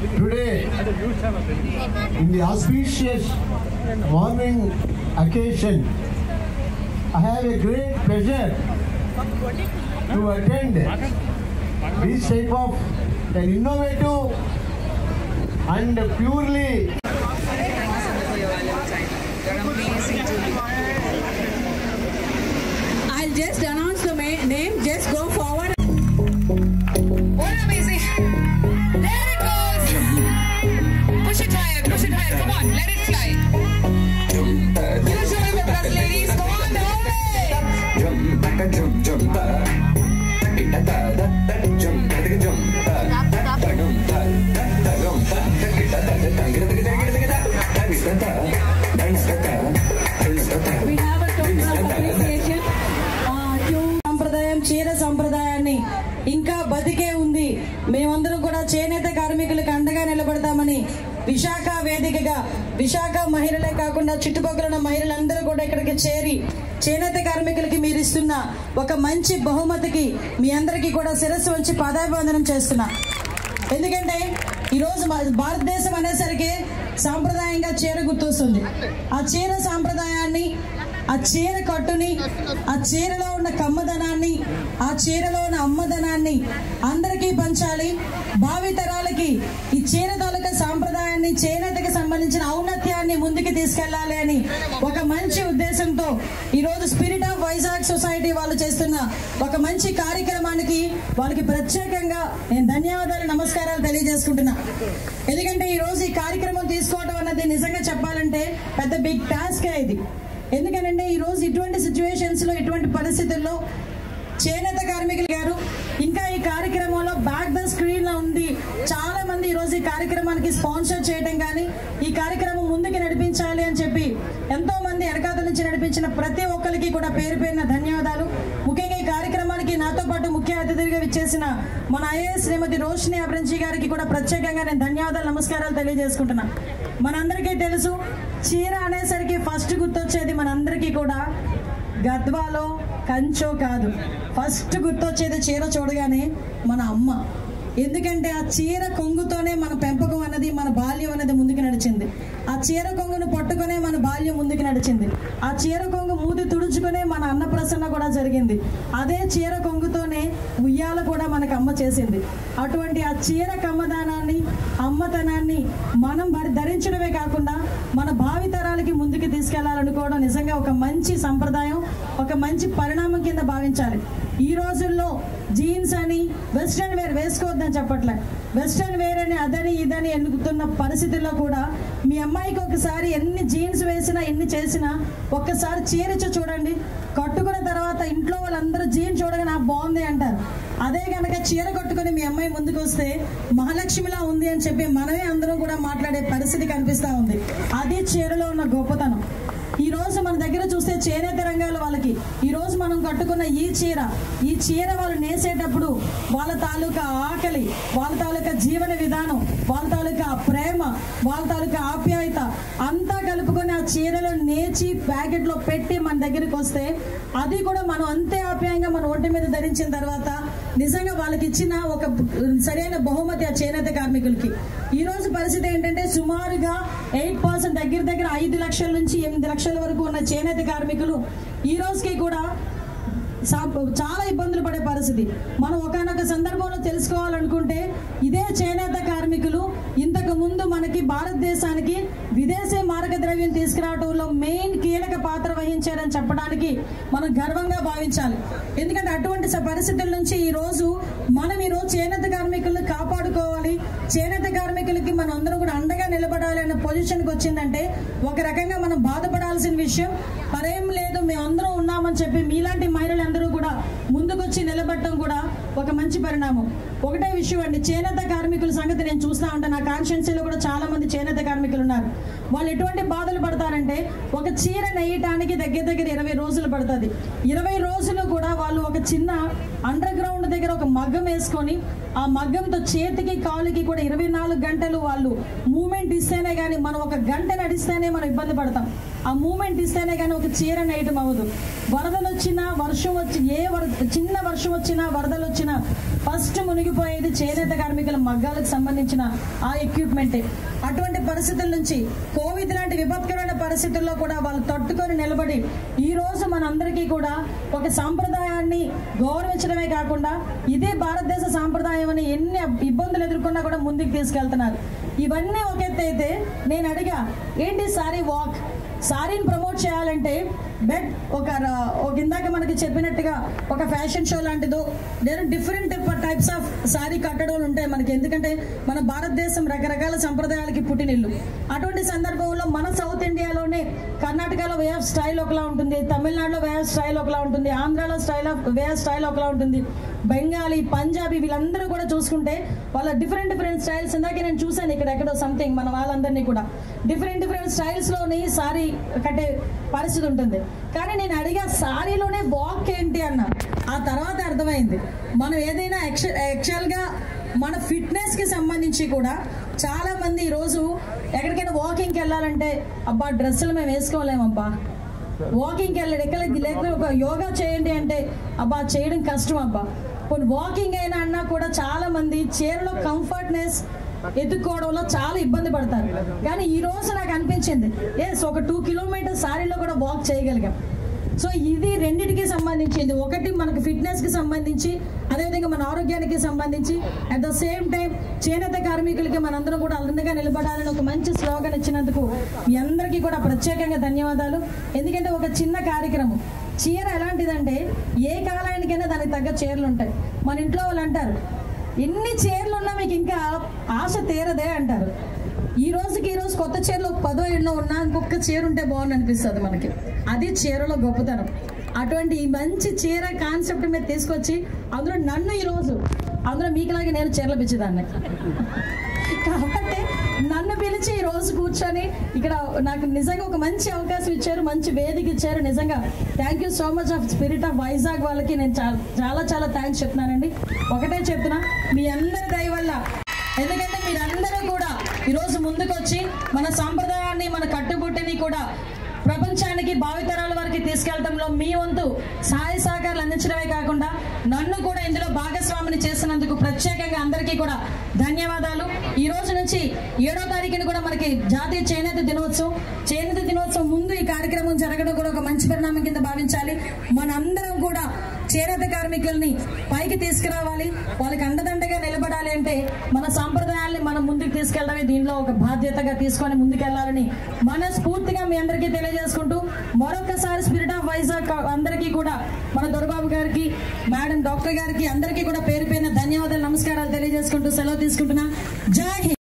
Today, in the auspicious morning occasion, I have a great pleasure to attend this type of an innovative and purely I'll just announce the name, just go forward. What amazing! There it goes! Push it higher, come on, let it fly. Use your river, ladies, come on, We have a total appreciation సంప్రదాయం చీర సంప్రదాయాన్ని ఇంకా బతికే ఉంది. మేమందరం కూడా చేనేత కార్మికులకు అండగా నిలబడతామని విశాఖ వేదికగా విశాఖ మహిళలే కాకుండా చుట్టుపక్కల ఉన్న మహిళలందరూ కూడా ఇక్కడికి చేరి చేనేత కార్మికులకి మీరు ఇస్తున్న ఒక మంచి బహుమతికి మీ అందరికీ కూడా శిరస్సు వంచి పాదాభివందనం చేస్తున్నా. ఎందుకంటే ఈరోజు భారతదేశం అనేసరికి సాంప్రదాయంగా చీర గుర్తొస్తుంది. ఆ చీర సాంప్రదాయాన్ని, ఆ చీర కట్టుని, ఆ చీరలో ఉన్న కమ్మదనాన్ని, ఆ చీరలో ఉన్న అమ్మదనాన్ని అందరికీ పంచాలి. భావి తరాలకి ఈ చీర తాలూకా సాంప్రదాయాన్ని, చేనేతకి సంబంధించిన ఔన్నత్యాన్ని ముందుకు తీసుకెళ్లాలి అని ఒక మంచి ఉద్దేశంతో ఈరోజు స్పిరిట్ ఆఫ్ వైజాగ్ సొసైటీ వాళ్ళు చేస్తున్న ఒక మంచి కార్యక్రమానికి వాళ్ళకి ప్రత్యేకంగా నేను ధన్యవాదాలు, నమస్కారాలు తెలియజేసుకుంటున్నా. ఎందుకంటే ఈరోజు ఈ కార్యక్రమం తీసుకోవడం అన్నది నిజంగా చెప్పాలంటే పెద్ద బిగ్ టాస్క్ ఇది. ఎందుకనంటే ఈరోజు ఇటువంటి సిచ్యువేషన్స్ లో, ఇటువంటి పరిస్థితుల్లో చేనేత కార్మికులు గారు ఇంకా ఈ కార్యక్రమంలో బ్యాక్ ద స్క్రీన్ లో ఉంది. చాలా మంది ఈరోజు ఈ కార్యక్రమానికి స్పాన్సర్ చేయడం కానీ, ఈ కార్యక్రమం ముందుకు నడిపించాలి అని చెప్పి ఎంతో మంది వెనకాతల నుంచి నడిపించిన ప్రతి ఒక్కరికి కూడా పేరు పేరున ధన్యవాదాలు. ముఖ్యంగా ఈ కార్యక్రమానికి నాతో పాటు ముఖ్య అతిథిగా విచ్చేసిన మన ఐఏఎస్ శ్రీమతి రోషిని అబ్రంజీ గారికి కూడా ప్రత్యేకంగా నేను ధన్యవాదాలు, నమస్కారాలు తెలియజేసుకుంటున్నా. మనందరికీ తెలుసు, చీర అనేసరికి ఫస్ట్ గుర్తొచ్చేది మనందరికీ కూడా గద్వాలో కంచో కాదు, ఫస్ట్ గుర్తొచ్చేది చీర చూడగానే మన అమ్మ. ఎందుకంటే ఆ చీర కొంగుతోనే మన పెంపకం అన్నది, మన బాల్యం అనేది ముందుకు నడిచింది. ఆ చీర కొంగును పట్టుకునే మన బాల్యం ముందుకు నడిచింది. ఆ చీర కొంగు మూతి తుడుచుకునే మన అన్నప్రసన్న కూడా జరిగింది. అదే చీర కొంగుతోనే ఉయ్యాల కూడా మనకు అమ్మ చేసింది. అటువంటి ఆ చీర కమ్మదానాన్ని, అమ్మతనాన్ని మనం ధరించడమే కాకుండా మన భావితరాలకి ముందుకు తీసుకెళ్లాలనుకోవడం నిజంగా ఒక మంచి సంప్రదాయం, ఒక మంచి పరిణామం కింద భావించాలి. ఈ రోజుల్లో జీన్స్ అని, వెస్ట్రన్ వేర్ వేసుకోవద్దని చెప్పట్లే, వెస్ట్రన్ వేర్ అని అదని ఇదని ఎన్నుకుతున్న పరిస్థితుల్లో కూడా మీ అమ్మాయికి ఒకసారి ఎన్ని జీన్స్ వేసినా, ఎన్ని చేసినా ఒక్కసారి చీరిచ్చి చూడండి. కట్టుకున్న తర్వాత ఇంట్లో వాళ్ళందరూ జీన్స్ చూడగానే బాగుంది అంటారు. అదే కనుక చీర కట్టుకుని మీ అమ్మాయి ముందుకు వస్తే మహాలక్ష్మిలా ఉంది అని చెప్పి మనమే అందరం కూడా మాట్లాడే పరిస్థితి కనిపిస్తా ఉంది. అది చీరలో ఉన్న గొప్పతనం. ఈ రోజు మన దగ్గర చూస్తే చేనేత రంగాల వాళ్ళకి ఈ రోజు మనం కట్టుకున్న ఈ చీర వాళ్ళు నేసేటప్పుడు వాళ్ళ తాలూకా ఆకలి, వాళ్ళ తాలూకా జీవన విధానం, వాళ్ళ తాలూకా ప్రేమ, వాళ్ళ తాలూకా ఆప్యాయత అంతా కలుపుకొని ఆ చీరలో నేచి ప్యాకెట్ లో పెట్టి మన దగ్గరికి వస్తే అది కూడా మనం అంతే ఆప్యాయంగా మన ఒంటి మీద ధరించిన తర్వాత నిజంగా వాళ్ళకి ఇచ్చిన ఒక సరైన బహుమతి ఆ చేనేత కార్మికులకి. ఈ రోజు పరిస్థితి ఏంటంటే సుమారుగా 8% దగ్గర 5 లక్షల నుంచి 8 లక్షల వరకు ఉన్న చేనేత కార్మికులు ఈ రోజుకి కూడా చాలా ఇబ్బందులు పడే పరిస్థితి. మనం ఒకనొక సందర్భంలో తెలుసుకోవాలనుకుంటే ఇదే చేనేత కార్మికులు ఇంతకు ముందు మనకి భారతదేశానికి విదేశీ మారక ద్రవ్యం తీసుకురావడంలో మెయిన్ కీలక పాత్ర వహించారని చెప్పడానికి మనం గర్వంగా భావించాలి. ఎందుకంటే అటువంటి పరిస్థితుల నుంచి ఈ రోజు చేనేత కార్మికులను కాపాడుకోవాలి, చేనేత కార్మికులకి మనం అందరం కూడా అండగా నిలబడాలి అనే పొజిషన్కి వచ్చిందంటే ఒక రకంగా మనం బాధపడాల్సిన విషయం. మరేం లేదు, మేమందరం ఉన్నామని చెప్పి మీలాంటి మహిళలందరూ కూడా ముందుకొచ్చి నిలబడటం కూడా ఒక మంచి పరిణామం. ఒకటే విషయం అండి, చేనేత కార్మికుల సంగతి నేను చూస్తా ఉంటాను. నా కాన్స్టిట్యున్సీలో కూడా చాలా మంది చేనేత కార్మికులు ఉన్నారు. వాళ్ళు ఎటువంటి బాధలు పడతారంటే ఒక చీర నెయ్యటానికి దగ్గర 20 రోజులు పడుతుంది. 20 రోజులు కూడా వాళ్ళు ఒక చిన్న అండర్ గ్రౌండ్ దగ్గర ఒక మగ్గం వేసుకొని ఆ మగ్గంతో చేతికి కాలుకి కూడా 24 గంటలు వాళ్ళు మూమెంట్ ఇస్తేనే కానీ, మనం ఒక గంట నడిస్తేనే మనం ఇబ్బంది పడతాం. ఆ మూమెంట్ ఇస్తేనే కానీ ఒక చీర నేయటం అవ్వదు. వరదలు వచ్చినా, వర్షం వచ్చి చిన్న వర్షం వచ్చినా, వరదలు వచ్చినా ఫస్ట్ మునిగిపోయేది చేనేత కార్మికుల మగ్గాలకు సంబంధించిన ఆ ఎక్విప్మెంటే. అటువంటి పరిస్థితుల నుంచి కోవిడ్ లాంటి విపత్కరమైన పరిస్థితుల్లో కూడా వాళ్ళు తట్టుకొని నిలబడి ఈ రోజు మనందరికీ కూడా ఒక సాంప్రదాయాన్ని గౌరవించడమే కాకుండా ఇదే భారతదేశ సాంప్రదాయం అని ఎన్ని ఇబ్బందులు ఎదుర్కొన్నా కూడా ముందుకు తీసుకెళ్తున్నారు. ఇవన్నీ ఒక ఎత్తు అయితే నేను అడిగా, ఏంటి సారీ వాక్, సారీని ప్రమోట్ చేయాలంటే బెట్ ఒక ఇందాక మనకి చెప్పినట్టుగా ఒక ఫ్యాషన్ షో లాంటిదో లేదా డిఫరెంట్ టైప్స్ ఆఫ్ సారీ కట్టడాలు ఉంటాయి మనకి. ఎందుకంటే మన భారతదేశం రకరకాల సంప్రదాయాలకి పుట్టినిల్లు. అటువంటి సందర్భంలో మన సౌత్ ఇండియాలోనే కర్ణాటకలో వే ఆఫ్ స్టైల్ ఒకలా ఉంటుంది, తమిళనాడులో వే ఆఫ్ స్టైల్ ఒకలా ఉంటుంది, ఆంధ్రాలో వే ఆఫ్ స్టైల్ ఒకలా ఉంటుంది, బెంగాలీ, పంజాబీ వీళ్ళందరూ కూడా చూసుకుంటే వాళ్ళ డిఫరెంట్ స్టైల్స్. ఇందాక నేను చూసాను ఎక్కడో సంథింగ్ మన వాళ్ళందరినీ కూడా డిఫరెంట్ స్టైల్స్ లోని సారీ కట్టే పరిస్థితి ఉంటుంది. కానీ నేను అడిగా సారీలోనే వాక్ ఏంటి అన్న. ఆ తర్వాత అర్థమైంది, మనం ఏదైనా యాక్చువల్ గా మన ఫిట్నెస్ కి సంబంధించి కూడా చాలా మంది ఈరోజు ఎక్కడికైనా వాకింగ్కి వెళ్ళాలంటే అబ్బా డ్రెస్సులు మేము వేసుకోలేమబ్బా, వాకింగ్కి వెళ్ళాడు లేకపోతే ఒక యోగా చేయండి అంటే అబ్బా చేయడం కష్టం అబ్బా. కొన్ని వాకింగ్ అయినా అన్నా కూడా చాలా మంది చీరలో కంఫర్ట్నెస్ ఎత్తుకోవడంలో చాలా ఇబ్బంది పడతారు. కానీ ఈ రోజు నాకు అనిపించింది ఒక 2 కిలోమీటర్స్ సారీలో కూడా వాక్ చేయగలిగాం. సో ఇది రెండింటికి సంబంధించింది. ఒకటి మనకు ఫిట్నెస్ కి సంబంధించి, అదేవిధంగా మన ఆరోగ్యానికి సంబంధించి, అట్ ద సేమ్ టైం చేనేత కార్మికులకి మనందరం కూడా అండగా నిలబడాలని ఒక మంచి స్లోగన్ ఇచ్చినందుకు మీ అందరికీ కూడా ప్రత్యేకంగా ధన్యవాదాలు. ఎందుకంటే ఒక చిన్న కార్యక్రమం, చీర ఎలాంటిదంటే ఏ కాలానికైనా దానికి తగ్గ చీరలు ఉంటాయి. మన ఇంట్లో వాళ్ళు అంటారు, ఎన్ని చీరలు ఉన్నా మీకు ఇంకా ఆశ తీరదే అంటారు. ఈ రోజుకి కొత్త చీరలు 10 ఎన్నో ఉన్నా ఇంకొక చీర ఉంటే బాగుంది అనిపిస్తుంది మనకి. అది చీరలో గొప్పతనం. అటువంటి ఈ మంచి చీర కాన్సెప్ట్ మీద తీసుకొచ్చి అందులో నన్ను అందులో మీకులాగే నేను చీరలు పిచ్చేదాన్ని. కాబట్టి నన్ను పిలిచి ఈ రోజు కూర్చొని ఇక్కడ నాకు నిజంగా ఒక మంచి అవకాశం ఇచ్చారు, మంచి వేదిక ఇచ్చారు. నిజంగా thank you so much of spirit of Vizag వాళ్ళకి నేను చాలా థ్యాంక్స్ చెప్తున్నానండి. ఒకటే చెప్తున్నా, మీ అందరి దయ వల్ల, ఎందుకంటే మీరందరూ కూడా ఈరోజు ముందుకొచ్చి మన సాంప్రదాయాన్ని, మన కట్టుబొట్టిని కూడా ప్రపంచానికి, భావితరాల వారికి తీసుకెళ్లడంలో మీ వంతు సహాయ సహకారాలు అందించడమే కాకుండా నన్ను కూడా ఇందులో భాగస్వామిని చేసినందుకు ప్రత్యేకంగా అందరికీ కూడా ధన్యవాదాలు. ఈ రోజు నుంచి 7వ తారీఖున కూడా మనకి జాతీయ చేనేత దినోత్సవం ముందు ఈ కార్యక్రమం జరగడం కూడా ఒక మంచి పరిణామం కింద భావించాలి. మనందరం కూడా చేనేత కార్మికుల్ని పైకి తీసుకురావాలి, వాళ్ళకి అండదండగా నిలబడాలి. అంటే మన సాంప్రదాయాల్ని మనం ముందుకు తీసుకెళ్ళడమే దీనిలో ఒక బాధ్యతగా తీసుకొని ముందుకెళ్లాలని మనస్ఫూర్తిగా మీ అందరికీ తెలియజేసుకుంటూ మరొకసారి స్పిరిట్ ఆఫ్ వైజాగ్ అందరికీ కూడా, మన దొరబాబు గారికి, మేడం డాక్టర్ గారికి అందరికీ కూడా పేరు పేరున ధన్యవాదాలు, నమస్కారాలు తెలియజేసుకుంటూ సెలవు తీసుకుంటున్నా. జై హింద్.